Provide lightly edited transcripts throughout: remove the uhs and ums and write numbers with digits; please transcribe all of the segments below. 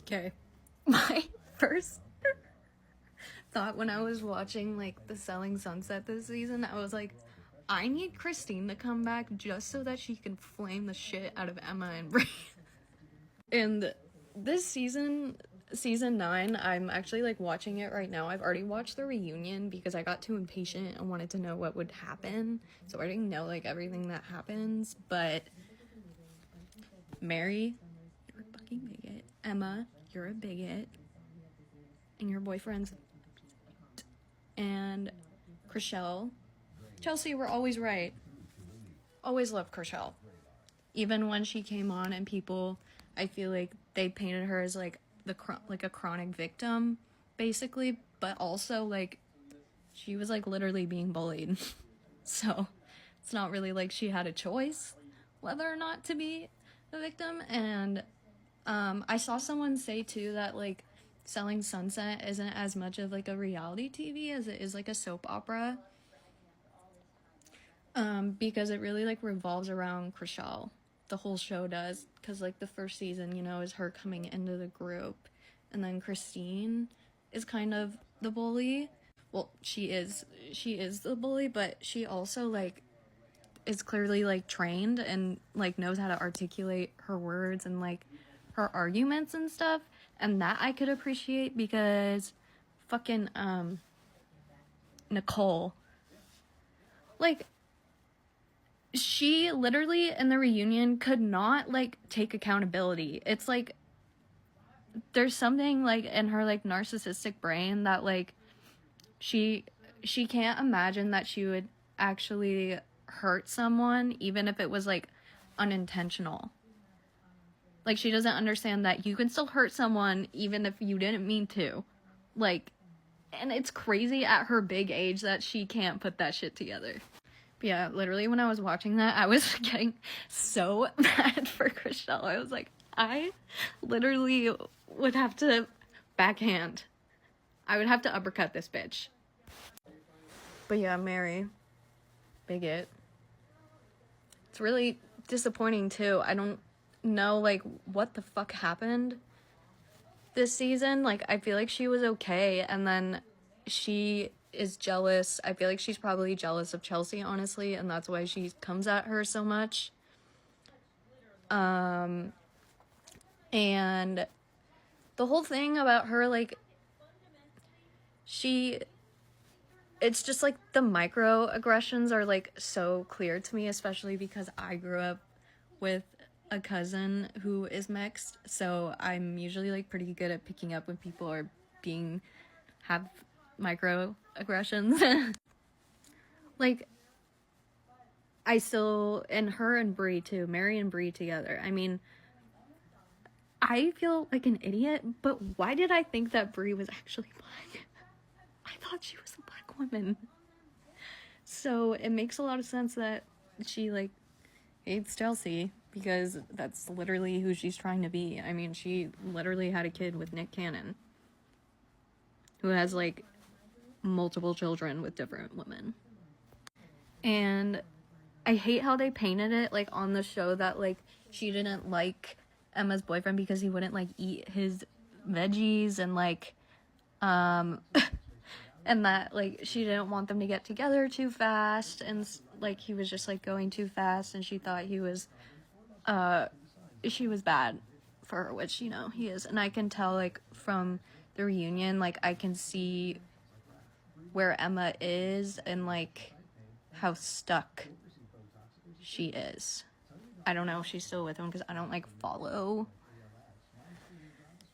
Okay. My first thought when I was watching, like, the Selling Sunset this season, I was like, I need Christine to come back just so that she can flame the shit out of Emma and Brie. And this season 9, I'm actually, like, watching it right now. I've already watched the reunion because I got too impatient and wanted to know what would happen. So I already know, like, everything that happens. But Mary, you're a fucking bigot. Emma, you're a bigot. And your boyfriend's... And Chriselle. Chelsea, we're always right. Always loved Chriselle. Even when she came on and people, I feel like they painted her as like a chronic victim, basically, but also like she was like literally being bullied. So it's not really like she had a choice whether or not to be the victim. And I saw someone say too that like Selling Sunset isn't as much of like a reality TV as it is like a soap opera. Because it really like revolves around Chriselle. The whole show does, because like the first season, you know, is her coming into the group, and then Christine is kind of the bully. Well, she is the bully, but she also like is clearly like trained and like knows how to articulate her words and like her arguments and stuff, and that I could appreciate because fucking Nicole, like, she literally in the reunion could not like take accountability. It's like there's something like in her like narcissistic brain that like she can't imagine that she would actually hurt someone even if it was like unintentional. Like, she doesn't understand that you can still hurt someone even if you didn't mean to. Like, and it's crazy at her big age that she can't put that shit together. But yeah, literally when I was watching that, I was getting so mad for Chriselle. I was like, I literally would have to backhand. I would have to uppercut this bitch. But yeah, Mary, bigot. It's really disappointing too. I don't know like what the fuck happened this season. Like, I feel like she was okay, and then she is jealous. I feel like she's probably jealous of Chelsea, honestly, and that's why she comes at her so much. And the whole thing about her, like, it's just like the microaggressions are like so clear to me, especially because I grew up with a cousin who is mixed, so I'm usually like pretty good at picking up when people are have microaggressions. Like, I still, and her and Brie too, Mary and Brie together, I mean, I feel like an idiot, but why did I think that Brie was actually black? I thought she was a black woman. So it makes a lot of sense that she like hates Chelsea, because that's literally who she's trying to be. I mean, she literally had a kid with Nick Cannon, who has like multiple children with different women. And I hate how they painted it like on the show that like she didn't like Emma's boyfriend because he wouldn't like eat his veggies, and like and that like she didn't want them to get together too fast, and like he was just like going too fast, and she thought she was bad for her, which, you know, he is. And I can tell like from the reunion, like I can see where Emma is and like how stuck she is. I don't know if she's still with him because I don't like follow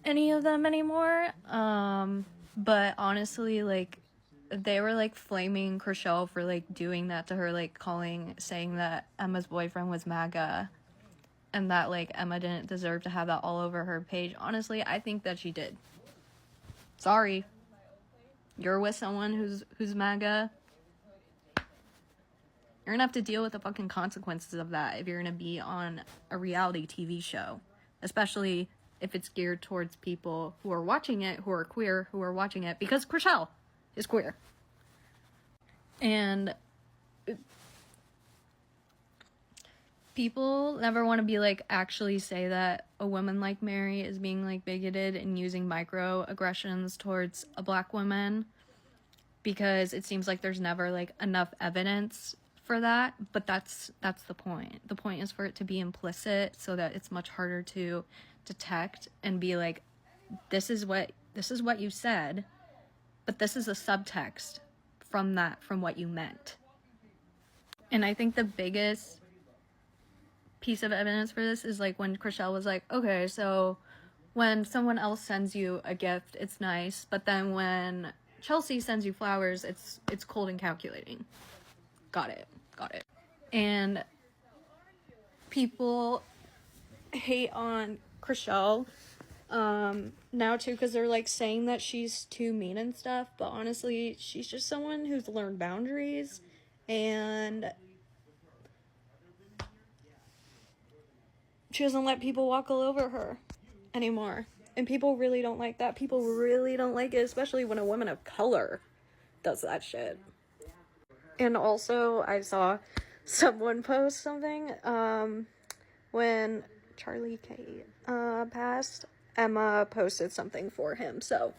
any of them anymore. But honestly, like, they were like flaming Chriselle for like doing that to her, like saying that Emma's boyfriend was MAGA, and that like Emma didn't deserve to have that all over her page. Honestly, I think that she did. Sorry, you're with someone who's MAGA. You're gonna have to deal with the fucking consequences of that if you're gonna be on a reality TV show, especially if it's geared towards people who are watching it, who are queer, who are watching it, because Chriselle is queer. And people never want to be like actually say that a woman like Mary is being like bigoted and using microaggressions towards a black woman, because it seems like there's never like enough evidence for that. But that's the point. The point is for it to be implicit so that it's much harder to detect and be like, this is what you said, but this is a subtext from what you meant. And I think the biggest piece of evidence for this is like when Chriselle was like, okay, so when someone else sends you a gift, it's nice, but then when Chelsea sends you flowers, it's cold and calculating. Got it. And people hate on Chriselle now too, because they're like saying that she's too mean and stuff, but honestly, she's just someone who's learned boundaries, and she doesn't let people walk all over her anymore. And people really don't like that. People really don't like it, especially when a woman of color does that shit. And also, I saw someone post something, when Charlie K passed, Emma posted something for him. So,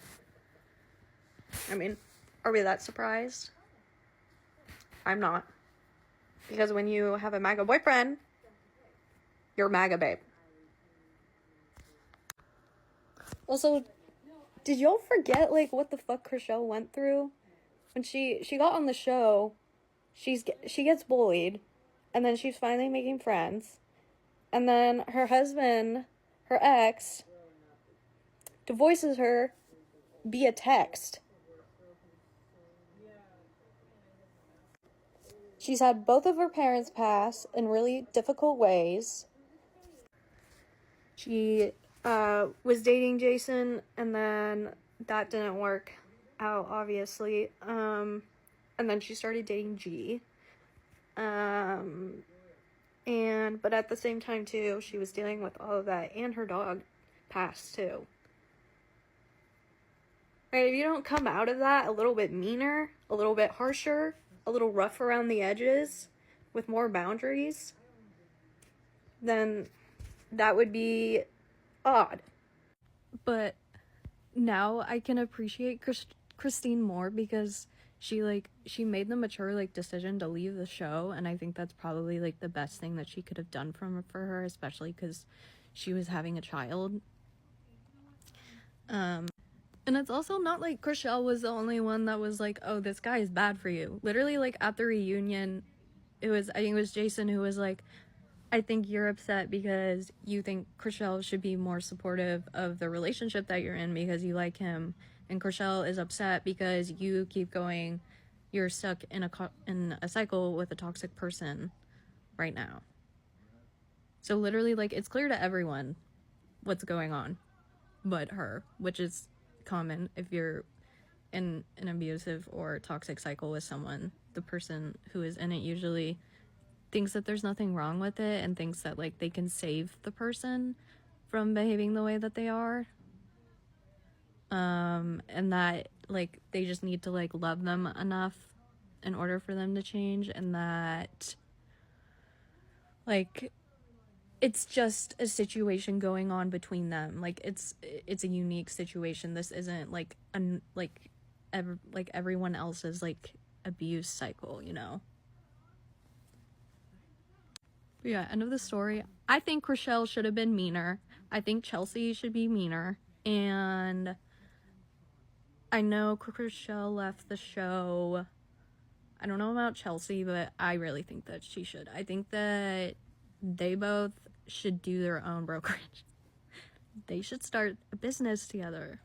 I mean, are we that surprised? I'm not. Because when you have a MAGA boyfriend, you're MAGA babe. Also, did y'all forget, like, what the fuck Chriselle went through? When she got on the show, she gets bullied, and then she's finally making friends, and then her husband, her ex, divorces her via text. She's had both of her parents pass in really difficult ways. She was dating Jason, and then that didn't work out, obviously. And then she started dating G. But at the same time too, she was dealing with all of that, and her dog passed too. Right, if you don't come out of that a little bit meaner, a little bit harsher, a little rough around the edges, with more boundaries, then that would be odd. But now I can appreciate Christine more, because she made the mature decision to leave the show, and I think that's probably the best thing that she could have done for her, especially because she was having a child. And it's also not like Chriselle was the only one that was like, oh, this guy is bad for you. Literally, at the reunion, I think it was Jason who was like, I think you're upset because you think Chriselle should be more supportive of the relationship that you're in because you like him. And Chriselle is upset because you keep going, you're stuck in a cycle with a toxic person right now. So literally, it's clear to everyone what's going on but her, which is common if you're in an abusive or toxic cycle with someone. The person who is in it usually thinks that there's nothing wrong with it and thinks that they can save the person from behaving the way that they are, and that they just need to love them enough in order for them to change, and that it's just a situation going on between them. It's a unique situation. This isn't everyone else's abuse cycle, you know. But yeah, end of the story. I think Chriselle should have been meaner. I think Chelsea should be meaner. And I know Chriselle left the show. I don't know about Chelsea, but I really think that she should. I think that they both should do their own brokerage. They should start a business together.